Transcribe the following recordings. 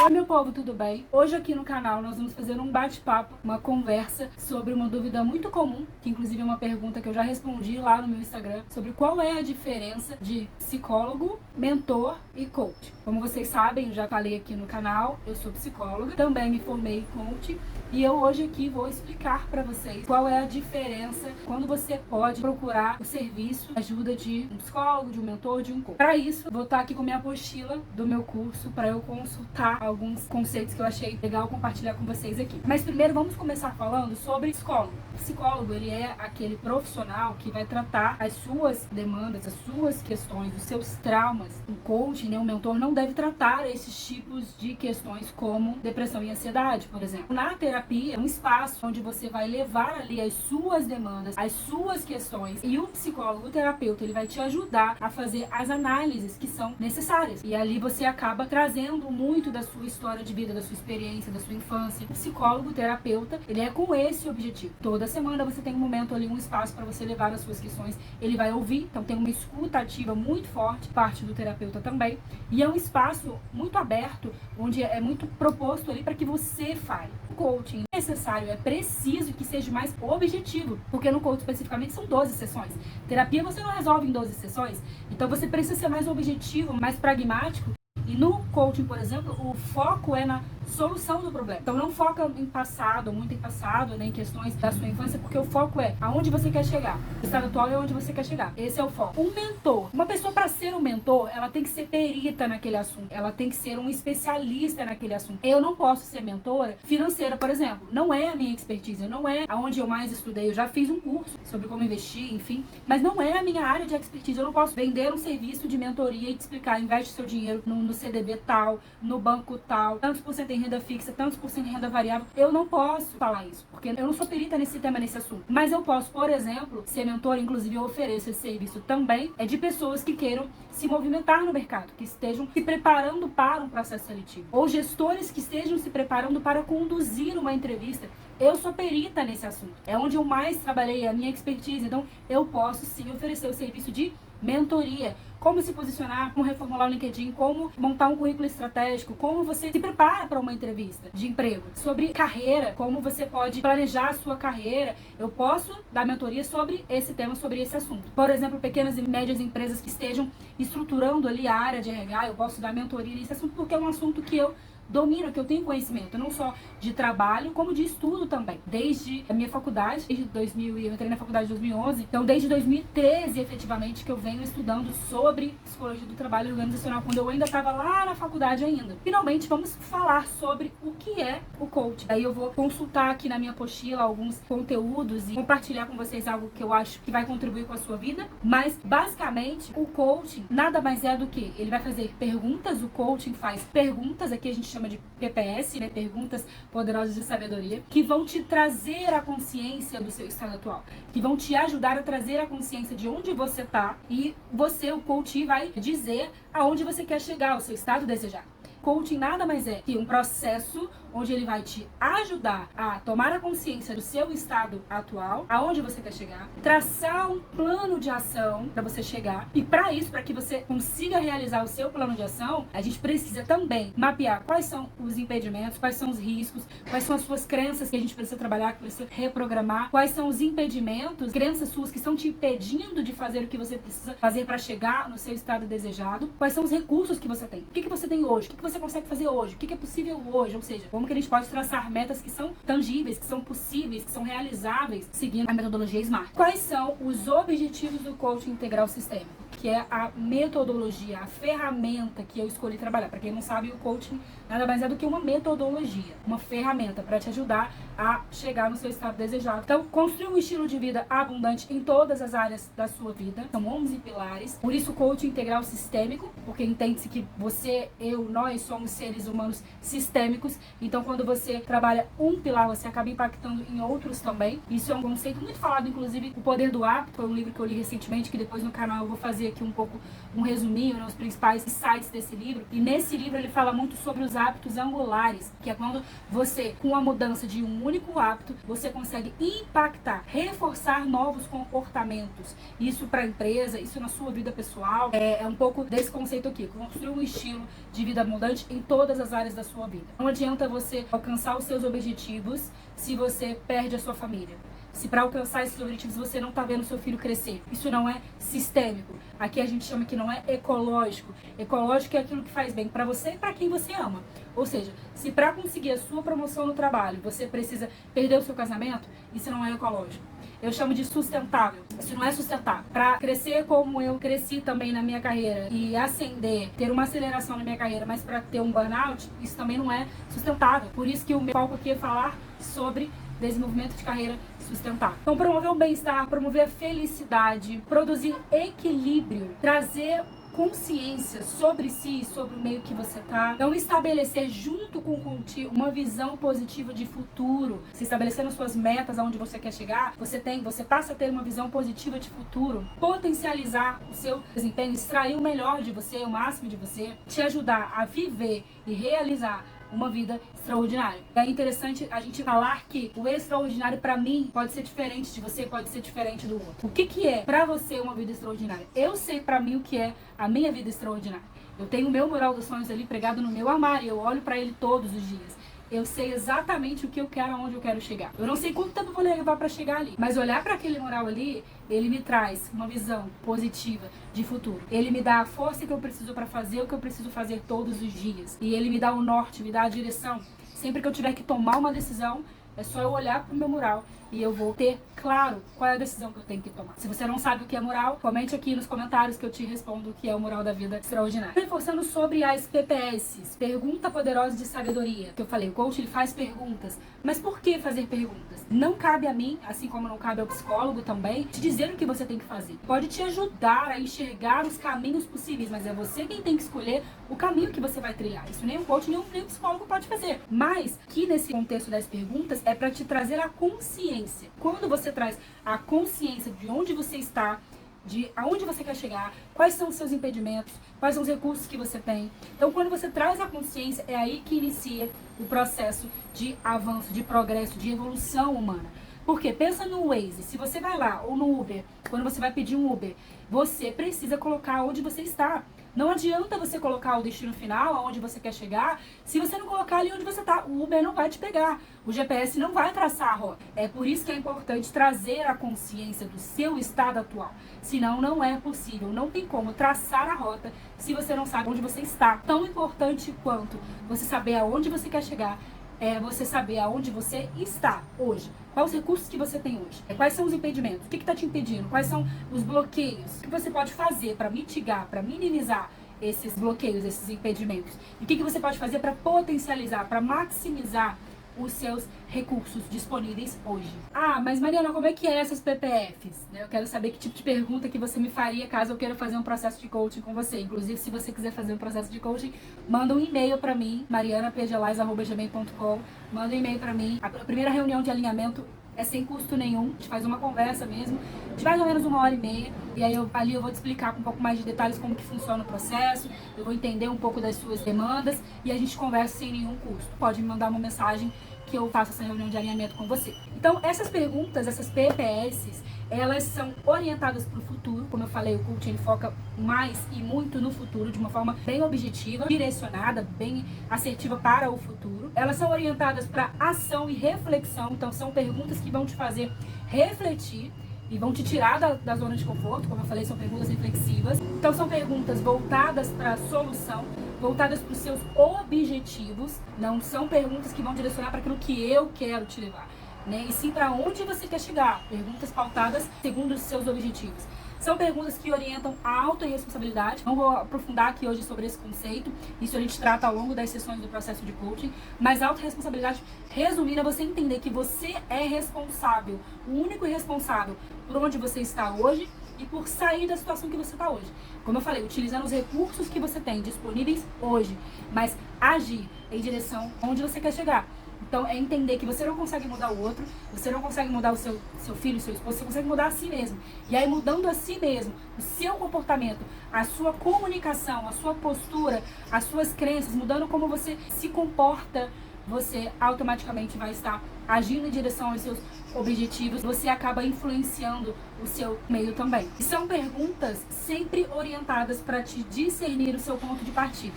Oi meu povo, tudo bem? Hoje aqui no canal nós vamos fazer um bate-papo, uma conversa sobre uma dúvida muito comum, que inclusive é uma pergunta que eu já respondi lá no meu Instagram, sobre qual é a diferença de psicólogo, mentor e coach. Como vocês sabem, eu já falei aqui no canal, eu sou psicóloga, também me formei em coach e eu hoje aqui vou explicar para vocês qual é a diferença quando você pode procurar o serviço, a ajuda de um psicólogo, de um mentor, de um coach. Para isso, vou estar aqui com minha apostila do meu curso para eu consultar alguns conceitos que eu achei legal compartilhar com vocês aqui. Mas primeiro vamos começar falando sobre psicólogo. O psicólogo, ele é aquele profissional que vai tratar as suas demandas, as suas questões, os seus traumas. O coach, né, o mentor, não deve tratar esses tipos de questões como depressão e ansiedade, por exemplo. Na terapia, é um espaço onde você vai levar ali as suas demandas, as suas questões, e o psicólogo, o terapeuta, ele vai te ajudar a fazer as análises que são necessárias. E ali você acaba trazendo muito da sua história de vida, da sua experiência, da sua infância. O psicólogo, o terapeuta, ele é com esse objetivo. Toda semana você tem um momento ali, um espaço para você levar as suas questões. Ele vai ouvir, então tem uma escuta ativa muito forte, parte do terapeuta também. E é um espaço muito aberto, onde é muito proposto ali para que você fale. O coaching é necessário, é preciso que seja mais objetivo, porque no coaching especificamente são 12 sessões. Terapia você não resolve em 12 sessões, então você precisa ser mais objetivo, mais pragmático. E no coaching, por exemplo, o foco é na solução do problema. Então não foca em passado, muito em passado, né, em questões da sua infância, porque o foco é aonde você quer chegar. O estado atual é onde você quer chegar. Esse é o foco. Um mentor. Uma pessoa, para ser um mentor, ela tem que ser perita naquele assunto. Ela tem que ser um especialista naquele assunto. Eu não posso ser mentora financeira, por exemplo. Não é a minha expertise, não é aonde eu mais estudei. Eu já fiz um curso sobre como investir, enfim, mas não é a minha área de expertise. Eu não posso vender um serviço de mentoria e te explicar, investe seu dinheiro no CDB tal, no banco tal, tantos por cento em renda fixa, tantos por cento em renda variável. Eu não posso falar isso, porque eu não sou perita nesse tema, nesse assunto. Mas eu posso, por exemplo, ser mentor, inclusive eu ofereço esse serviço também, é de pessoas que queiram se movimentar no mercado, que estejam se preparando para um processo seletivo, ou gestores que estejam se preparando para conduzir uma entrevista. Eu sou perita nesse assunto, é onde eu mais trabalhei, a minha expertise, então eu posso sim oferecer o serviço de mentoria, como se posicionar, como reformular o LinkedIn, como montar um currículo estratégico, como você se prepara para uma entrevista de emprego, sobre carreira, como você pode planejar a sua carreira. Eu posso dar mentoria sobre esse tema, sobre esse assunto. Por exemplo, pequenas e médias empresas que estejam estruturando ali a área de RH, eu posso dar mentoria nesse assunto, porque é um assunto que eu domino, que eu tenho conhecimento, não só de trabalho, como de estudo também. Desde a minha faculdade, desde 2000, eu entrei na faculdade em 2011, então desde 2013, efetivamente, que eu venho estudando sobre psicologia do trabalho organizacional, quando eu ainda estava lá na faculdade ainda. Finalmente, vamos falar sobre o que é o coaching. Aí eu vou consultar aqui na minha apostila alguns conteúdos e compartilhar com vocês algo que eu acho que vai contribuir com a sua vida, mas basicamente o coaching nada mais é do que ele vai fazer perguntas, o coaching faz perguntas, aqui a gente chama de PPS, né, perguntas poderosas de sabedoria, que vão te trazer a consciência do seu estado atual, que vão te ajudar a trazer a consciência de onde você tá, e você, o coach, vai dizer aonde você quer chegar, o seu estado desejado. Coaching nada mais é que um processo onde ele vai te ajudar a tomar a consciência do seu estado atual, aonde você quer chegar, traçar um plano de ação para você chegar. E para isso, para que você consiga realizar o seu plano de ação, a gente precisa também mapear quais são os impedimentos, quais são os riscos, quais são as suas crenças que a gente precisa trabalhar, que precisa reprogramar, quais são os impedimentos, crenças suas que estão te impedindo de fazer o que você precisa fazer para chegar no seu estado desejado, quais são os recursos que você tem, o que você tem hoje, o que você consegue fazer hoje, o que é possível hoje, ou seja, como que a gente pode traçar metas que são tangíveis, que são possíveis, que são realizáveis, seguindo a metodologia SMART. Quais são os objetivos do coaching integral sistêmico? Que é a metodologia, a ferramenta que eu escolhi trabalhar. Para quem não sabe, o coaching nada mais é do que uma metodologia, uma ferramenta para te ajudar a chegar no seu estado desejado. Então, construir um estilo de vida abundante em todas as áreas da sua vida. São 11 pilares. Por isso, o coaching integral sistêmico, porque entende-se que você, eu, nós somos seres humanos sistêmicos. Então, quando você trabalha um pilar, você acaba impactando em outros também. Isso é um conceito muito falado, inclusive, O Poder do Hábito. Foi um livro que eu li recentemente, que depois no canal eu vou fazer aqui um pouco um resuminho, né, os principais insights desse livro. E nesse livro ele fala muito sobre os hábitos angulares, que é quando você, com a mudança de um único hábito, você consegue impactar, reforçar novos comportamentos. Isso para a empresa, isso na sua vida pessoal. É um pouco desse conceito aqui, construir um estilo de vida abundante em todas as áreas da sua vida. Não adianta você alcançar os seus objetivos se você perde a sua família. Se para alcançar esses objetivos você não está vendo seu filho crescer. Isso não é sistêmico. Aqui a gente chama que não é ecológico. Ecológico é aquilo que faz bem para você e para quem você ama. Ou seja, se para conseguir a sua promoção no trabalho você precisa perder o seu casamento, isso não é ecológico. Eu chamo de sustentável. Isso não é sustentável. Para crescer como eu cresci também na minha carreira e ascender, ter uma aceleração na minha carreira, mas para ter um burnout, isso também não é sustentável. Por isso que o meu foco aqui é falar sobre desenvolvimento de carreira sustentável. Então, promover o bem-estar, promover a felicidade, produzir equilíbrio, trazer consciência sobre si, sobre o meio que você tá. Então, estabelecer junto com contigo uma visão positiva de futuro. Se estabelecendo suas metas aonde você quer chegar, você passa a ter uma visão positiva de futuro, potencializar o seu desempenho, extrair o melhor de você, o máximo de você, te ajudar a viver e realizar uma vida extraordinária. É interessante a gente falar que o extraordinário para mim pode ser diferente de você, pode ser diferente do outro. O que é para você uma vida extraordinária? Eu sei para mim o que é a minha vida extraordinária. Eu tenho o meu mural dos sonhos ali pregado no meu armário, eu olho para ele todos os dias. Eu sei exatamente o que eu quero, aonde eu quero chegar. Eu não sei quanto tempo eu vou levar para chegar ali, mas olhar para aquele mural ali, ele me traz uma visão positiva de futuro. Ele me dá a força que eu preciso para fazer o que eu preciso fazer todos os dias. E ele me dá o norte, me dá a direção. Sempre que eu tiver que tomar uma decisão, é só eu olhar pro meu mural e eu vou ter claro qual é a decisão que eu tenho que tomar. Se você não sabe o que é mural, comente aqui nos comentários que eu te respondo o que é o mural da vida extraordinária. Reforçando sobre as PPS, pergunta poderosa de sabedoria, que eu falei, o coach ele faz perguntas, mas por que fazer perguntas? Não cabe a mim, assim como não cabe ao psicólogo também, te dizer o que você tem que fazer. Pode te ajudar a enxergar os caminhos possíveis, mas é você quem tem que escolher o caminho que você vai trilhar. Isso nem um coach, nem um psicólogo pode fazer. Mas, que nesse contexto das perguntas, é para te trazer a consciência. Quando você traz a consciência de onde você está, de aonde você quer chegar, quais são os seus impedimentos, quais são os recursos que você tem. Então, quando você traz a consciência, é aí que inicia o processo de avanço, de progresso, de evolução humana. Porque pensa no Waze, se você vai lá, ou no Uber, quando você vai pedir um Uber, você precisa colocar onde você está. Não adianta você colocar o destino final, aonde você quer chegar, se você não colocar ali onde você está. O Uber não vai te pegar, o GPS não vai traçar a rota. É por isso que é importante trazer a consciência do seu estado atual. Senão não é possível, não tem como traçar a rota se você não sabe onde você está. Tão importante quanto você saber aonde você quer chegar, é você saber aonde você está hoje. Quais os recursos que você tem hoje? Quais são os impedimentos? O que está te impedindo? Quais são os bloqueios? O que você pode fazer para mitigar, para minimizar esses bloqueios, esses impedimentos? E o que você pode fazer para potencializar, para maximizar os seus recursos disponíveis hoje? Ah, mas Mariana, como é que é essas PPFs? Eu quero saber que tipo de pergunta que você me faria caso eu queira fazer um processo de coaching com você. Inclusive, se você quiser fazer um processo de coaching, manda um e-mail para mim, marianapgelais@gmail.com. Manda um e-mail para mim. A primeira reunião de alinhamento é sem custo nenhum, a gente faz uma conversa mesmo, de mais ou menos 1h30, e aí ali eu vou te explicar com um pouco mais de detalhes como que funciona o processo, eu vou entender um pouco das suas demandas, e a gente conversa sem nenhum custo. Pode me mandar uma mensagem que eu faço essa reunião de alinhamento com você. Então, essas perguntas, essas PPS, elas são orientadas para o futuro. Como eu falei, o coaching foca mais e muito no futuro, de uma forma bem objetiva, direcionada, bem assertiva para o futuro. Elas são orientadas para ação e reflexão, então são perguntas que vão te fazer refletir e vão te tirar da zona de conforto. Como eu falei, são perguntas reflexivas. Então são perguntas voltadas para a solução, voltadas para os seus objetivos. Não são perguntas que vão direcionar para aquilo que eu quero te levar, né? E sim para onde você quer chegar. Perguntas pautadas segundo os seus objetivos. São perguntas que orientam a autorresponsabilidade. Não vou aprofundar aqui hoje sobre esse conceito. Isso a gente trata ao longo das sessões do processo de coaching. Mas a autorresponsabilidade, resumindo, é você entender que você é responsável, o único responsável por onde você está hoje e por sair da situação que você está hoje. Como eu falei, utilizando os recursos que você tem disponíveis hoje, mas agir em direção onde você quer chegar. Então é entender que você não consegue mudar o outro, você não consegue mudar o seu filho, o seu esposo, você consegue mudar a si mesmo. E aí mudando a si mesmo, o seu comportamento, a sua comunicação, a sua postura, as suas crenças, mudando como você se comporta, você automaticamente vai estar agindo em direção aos seus objetivos, você acaba influenciando o seu meio também. E são perguntas sempre orientadas para te discernir o seu ponto de partida,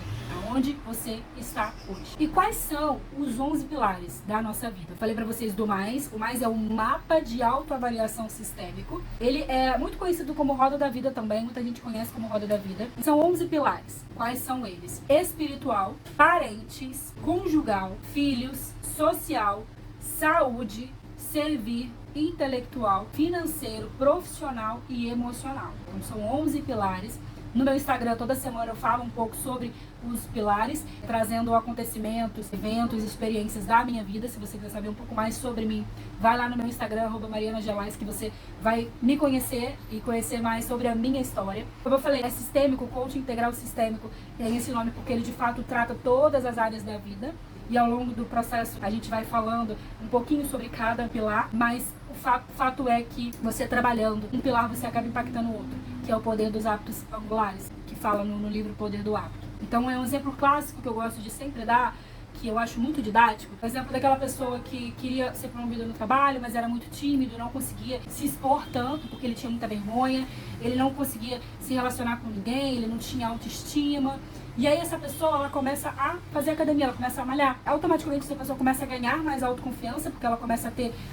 aonde você está hoje. E quais são os 11 pilares da nossa vida? Eu falei para vocês do MAIS. O MAIS é um mapa de autoavaliação sistêmico. Ele é muito conhecido como Roda da Vida também, muita gente conhece como Roda da Vida. E são 11 pilares. Quais são eles? Espiritual, parentes, conjugal, filhos, social, saúde, servir, intelectual, financeiro, profissional e emocional. Então são 11 pilares. No meu Instagram, toda semana eu falo um pouco sobre os pilares, trazendo acontecimentos, eventos, experiências da minha vida. Se você quiser saber um pouco mais sobre mim, vai lá no meu Instagram, @marianagelais, que você vai me conhecer e conhecer mais sobre a minha história. Como eu falei, é sistêmico, coaching integral sistêmico, tem esse nome porque ele de fato trata todas as áreas da vida. E ao longo do processo a gente vai falando um pouquinho sobre cada pilar, mas o fato é que você trabalhando um pilar, você acaba impactando o outro, que é o poder dos hábitos angulares, que fala no livro Poder do Hábito. Então é um exemplo clássico que eu gosto de sempre dar, que eu acho muito didático. Por exemplo, daquela pessoa que queria ser promovida no trabalho, mas era muito tímido, não conseguia se expor tanto, porque ele tinha muita vergonha, ele não conseguia se relacionar com ninguém, ele não tinha autoestima. E aí essa pessoa, ela começa a fazer academia, ela começa a malhar. Automaticamente essa pessoa começa a ganhar mais autoconfiança, porque ela começa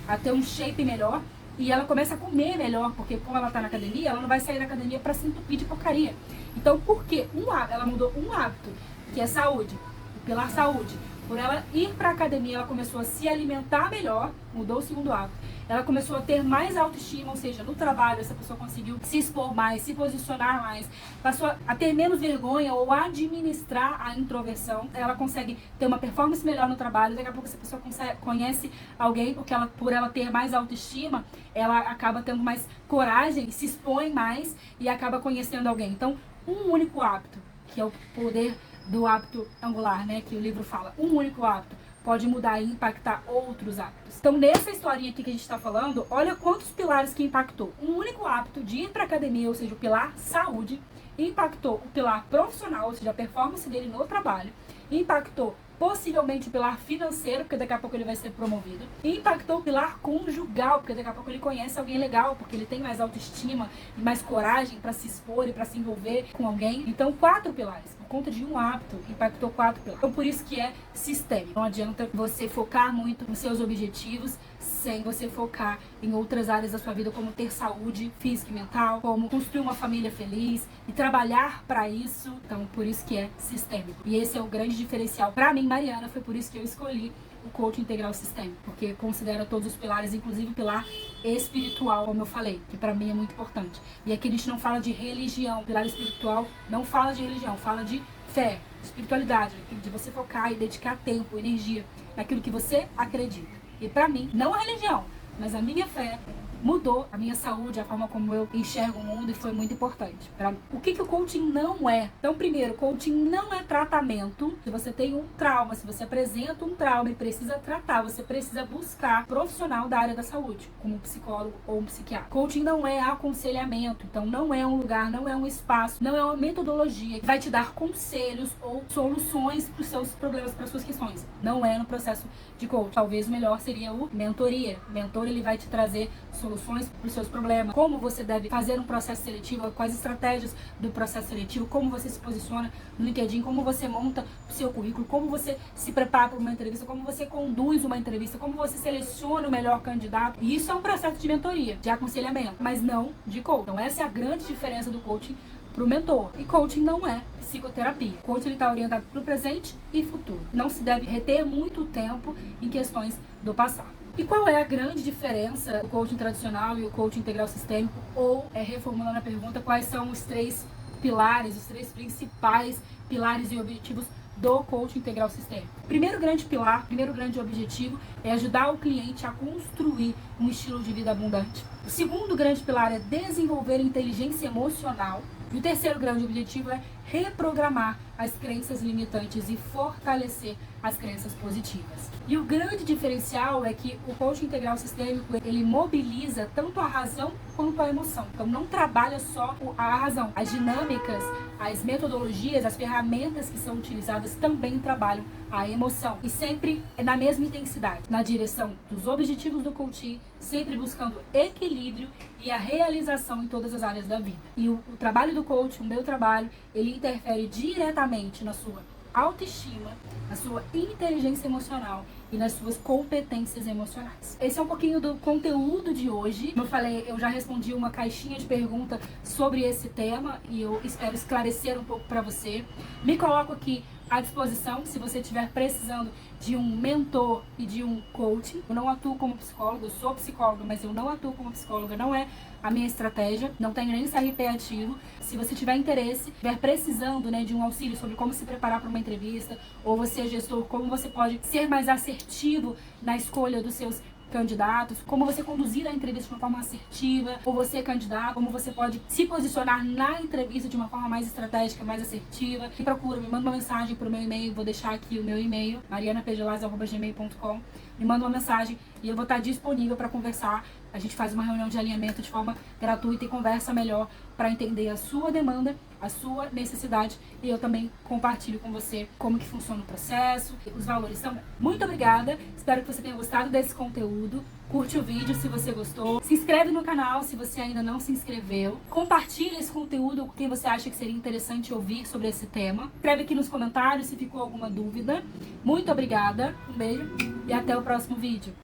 a ter um shape melhor. E ela começa a comer melhor, porque como ela tá na academia, ela não vai sair da academia para se entupir de porcaria. Então, por quê? Ela mudou um hábito, que é saúde, o pilar saúde. Por ela ir para a academia, ela começou a se alimentar melhor, mudou o segundo hábito. Ela começou a ter mais autoestima, ou seja, no trabalho essa pessoa conseguiu se expor mais, se posicionar mais, passou a ter menos vergonha ou administrar a introversão. Ela consegue ter uma performance melhor no trabalho. Daqui a pouco essa pessoa conhece alguém, porque por ela ter mais autoestima, ela acaba tendo mais coragem, se expõe mais e acaba conhecendo alguém. Então, um único hábito, que é o poder do hábito angular, né, que o livro fala, um único hábito pode mudar e impactar outros hábitos. Então, nessa historinha aqui que a gente está falando, olha quantos pilares que impactou. Um único hábito de ir para academia, ou seja, o pilar saúde, impactou o pilar profissional, ou seja, a performance dele no trabalho, impactou possivelmente o pilar financeiro, porque daqui a pouco ele vai ser promovido, e impactou o pilar conjugal, porque daqui a pouco ele conhece alguém legal, porque ele tem mais autoestima e mais coragem para se expor e para se envolver com alguém. Então, 4 pilares. Por conta de um hábito, impactou 4 pilares. Então, por isso que é sistêmico. Não adianta você focar muito nos seus objetivos sem você focar em outras áreas da sua vida, como ter saúde física e mental, como construir uma família feliz e trabalhar para isso. Então, por isso que é sistêmico. E esse é o grande diferencial. Para mim, Mariana, foi por isso que eu escolhi o coaching integral sistêmico, porque considera todos os pilares, inclusive o pilar espiritual, como eu falei, que para mim é muito importante. E aqui a gente não fala de religião. O pilar espiritual não fala de religião, fala de fé, espiritualidade, de você focar e dedicar tempo, energia naquilo que você acredita. E pra mim, não a religião, mas a minha fé mudou a minha saúde, a forma como eu enxergo o mundo, e foi muito importante. O que o coaching não é? Então, primeiro, coaching não é tratamento. Se você tem um trauma, se você apresenta um trauma e precisa tratar, você precisa buscar profissional da área da saúde, como um psicólogo ou um psiquiatra. Coaching não é aconselhamento, então não é um lugar, não é um espaço, não é uma metodologia que vai te dar conselhos ou soluções para os seus problemas, para as suas questões. Não é no processo de coaching. Talvez o melhor seria o mentoria. O mentor, ele vai te trazer soluções para os seus problemas, como você deve fazer um processo seletivo, quais estratégias do processo seletivo, como você se posiciona no LinkedIn, como você monta o seu currículo, como você se prepara para uma entrevista, como você conduz uma entrevista, como você seleciona o melhor candidato. E isso é um processo de mentoria, de aconselhamento, mas não de coaching. Então essa é a grande diferença do coaching para o mentor. E coaching não é psicoterapia. O coaching está orientado para o presente e futuro. Não se deve reter muito tempo em questões do passado. E qual é a grande diferença do coaching tradicional e o coaching integral sistêmico? Ou, reformulando a pergunta, quais são os 3 pilares, os 3 principais pilares e objetivos do coaching integral sistêmico? Primeiro grande pilar, primeiro grande objetivo é ajudar o cliente a construir um estilo de vida abundante. O segundo grande pilar é desenvolver inteligência emocional. E o terceiro grande objetivo é reprogramar as crenças limitantes e fortalecer as crenças positivas. E o grande diferencial é que o coaching integral sistêmico, ele mobiliza tanto a razão quanto a emoção. Então não trabalha só a razão. As dinâmicas, as metodologias, as ferramentas que são utilizadas também trabalham a emoção. E sempre na mesma intensidade, na direção dos objetivos do coaching, sempre buscando equilíbrio e a realização em todas as áreas da vida. E o trabalho do coaching, o meu trabalho, ele interfere diretamente na sua autoestima, na sua inteligência emocional e nas suas competências emocionais. Esse é um pouquinho do conteúdo de hoje. Como eu falei, eu já respondi uma caixinha de perguntas sobre esse tema e eu espero esclarecer um pouco para você. Me coloco aqui à disposição se você estiver precisando de um mentor e de um coaching. Eu não atuo como psicóloga, eu sou psicóloga, mas eu não atuo como psicóloga, não é a minha estratégia, não tenho nem CRP ativo. Se você tiver interesse, estiver precisando, né, de um auxílio sobre como se preparar para uma entrevista, ou você é gestor, como você pode ser mais assertivo na escolha dos seus candidatos, como você conduzir a entrevista de uma forma assertiva, ou você é candidato, como você pode se posicionar na entrevista de uma forma mais estratégica, mais assertiva. Me procura, me manda uma mensagem pro meu e-mail, vou deixar aqui o meu e-mail, marianapegelaz@gmail.com. Me manda uma mensagem e eu vou estar disponível para conversar. A gente faz uma reunião de alinhamento de forma gratuita e conversa melhor para entender a sua demanda, a sua necessidade, e eu também compartilho com você como que funciona o processo, os valores também. Muito obrigada, espero que você tenha gostado desse conteúdo. Curte o vídeo se você gostou, se inscreve no canal se você ainda não se inscreveu, compartilha esse conteúdo com quem você acha que seria interessante ouvir sobre esse tema. Escreve aqui nos comentários se ficou alguma dúvida. Muito obrigada, um beijo e até o próximo vídeo.